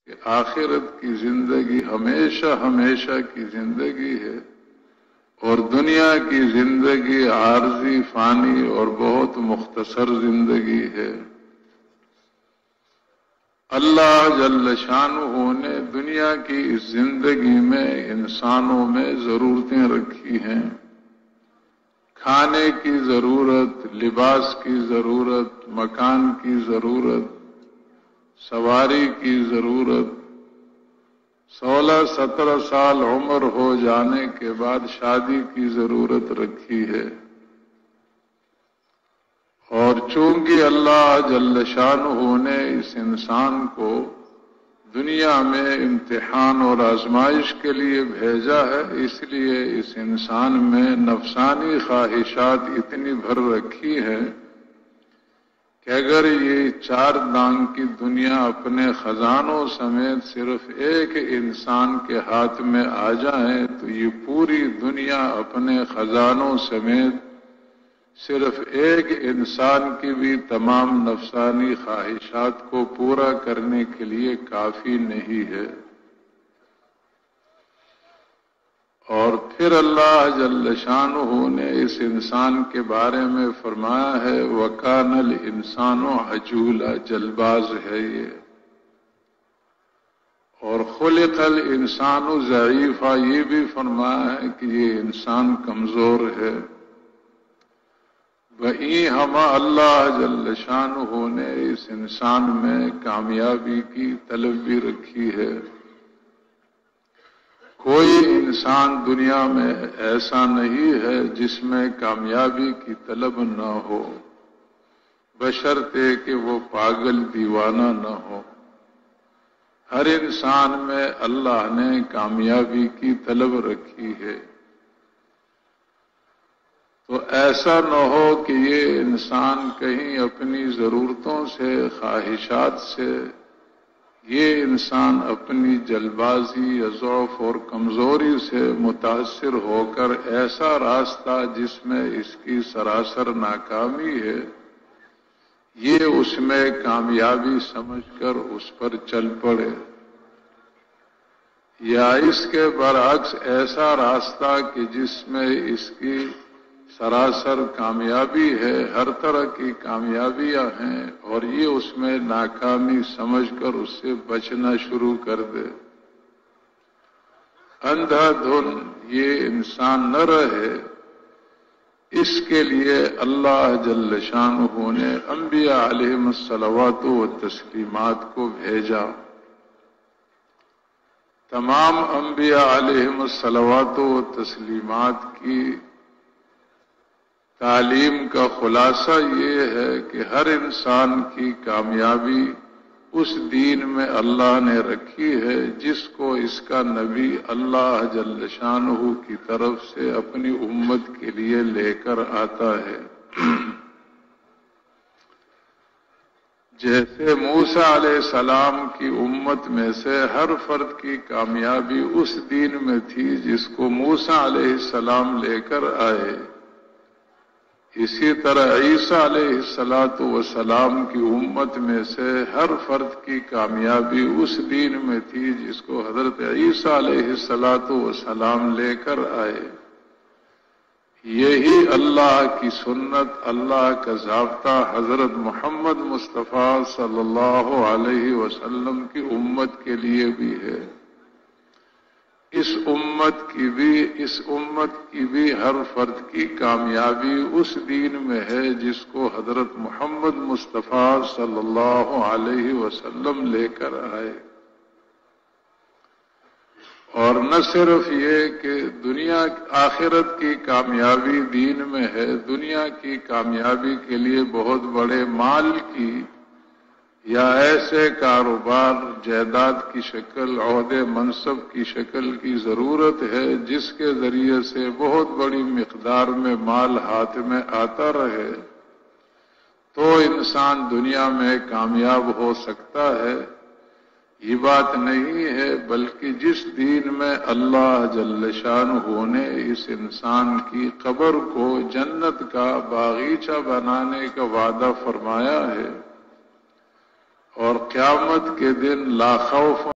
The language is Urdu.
کہ آخرت کی زندگی ہمیشہ ہمیشہ کی زندگی ہے اور دنیا کی زندگی عارضی فانی اور بہت مختصر زندگی ہے۔ اللہ جل شانہ نے دنیا کی اس زندگی میں انسانوں میں ضرورتیں رکھی ہیں، کھانے کی ضرورت، لباس کی ضرورت، مکان کی ضرورت، سواری کی ضرورت، 16-17 سال عمر ہو جانے کے بعد شادی کی ضرورت رکھی ہے۔ اور چونکہ اللہ جل شانہ نے اس انسان کو دنیا میں امتحان اور آزمائش کے لیے بھیجا ہے، اس لیے اس انسان میں نفسانی خواہشات اتنی بھر رکھی ہیں کہ اگر یہ 4 دانگ کی دنیا اپنے خزانوں سمیت صرف ایک انسان کے ہاتھ میں آ جائیں تو یہ پوری دنیا اپنے خزانوں سمیت صرف ایک انسان کی بھی تمام نفسانی خواہشات کو پورا کرنے کے لیے کافی نہیں ہے۔ اور پھر اللہ جل شانہ نے اس انسان کے بارے میں فرمایا ہے وَكَانَ الْإِنسَانُ عَجُولًا، جلباز ہے یہ، اور خلق الانسان ضعیفا، یہ بھی فرمایا ہے کہ یہ انسان کمزور ہے۔ وہیں ہما اللہ جل شانہ نے اس انسان میں کامیابی کی طلب بھی رکھی ہے۔ کوئی انسان دنیا میں ایسا نہیں ہے جس میں کامیابی کی طلب نہ ہو، بشرطے کہ وہ پاگل دیوانہ نہ ہو۔ ہر انسان میں اللہ نے کامیابی کی طلب رکھی ہے، تو ایسا نہ ہو کہ یہ انسان کہیں اپنی ضرورتوں سے، خواہشات سے، یہ انسان اپنی جلبازی یا ضعف اور کمزوری سے متاثر ہو کر ایسا راستہ جس میں اس کی سراسر ناکامی ہے، یہ اس میں کامیابی سمجھ کر اس پر چل پڑے، یا اس کے برعکس ایسا راستہ کہ جس میں اس کی سراسر کامیابی ہے، ہر طرح کی کامیابیاں ہیں، اور یہ اس میں ناکامی سمجھ کر اس سے بچنا شروع کر دے۔ اندھا دھن یہ انسان نہ رہے، اس کے لیے اللہ جل شانہ نے انبیاء علیہم الصلوات و تسلیمات کو بھیجا۔ تمام انبیاء علیہم الصلوات و تسلیمات کی تعلیم کا خلاصہ یہ ہے کہ ہر انسان کی کامیابی اس دین میں اللہ نے رکھی ہے جس کو اس کا نبی اللہ جل شانہ کی طرف سے اپنی امت کے لیے لے کر آتا ہے۔ جیسے موسیٰ علیہ السلام کی امت میں سے ہر فرد کی کامیابی اس دین میں تھی جس کو موسیٰ علیہ السلام لے کر آئے، اسی طرح عیسیٰ علیہ السلام کی امت میں سے ہر فرد کی کامیابی اس دین میں تھی جس کو حضرت عیسیٰ علیہ السلام لے کر آئے۔ یہی اللہ کی سنت، اللہ کا ضابطہ حضرت محمد مصطفیٰ صلی اللہ علیہ وسلم کی امت کے لیے بھی ہے۔ اس امت کی بھی ہر فرد کی کامیابی اس دین میں ہے جس کو حضرت محمد مصطفیٰ صلی اللہ علیہ وسلم لے کر آئے۔ اور نہ صرف یہ کہ دنیا آخرت کی کامیابی دین میں ہے، دنیا کی کامیابی کے لیے بہت بڑے مال کی یا ایسے کاروبار، جائیداد کی شکل، عہدے منصب کی شکل کی ضرورت ہے جس کے ذریعے سے بہت بڑی مقدار میں مال ہاتھ میں آتا رہے تو انسان دنیا میں کامیاب ہو سکتا ہے۔ یہ بات نہیں ہے، بلکہ جس دین میں اللہ جل شانہ نے اس انسان کی قبر کو جنت کا باغیچہ بنانے کا وعدہ فرمایا ہے، اور قیامت کے دن لا خوف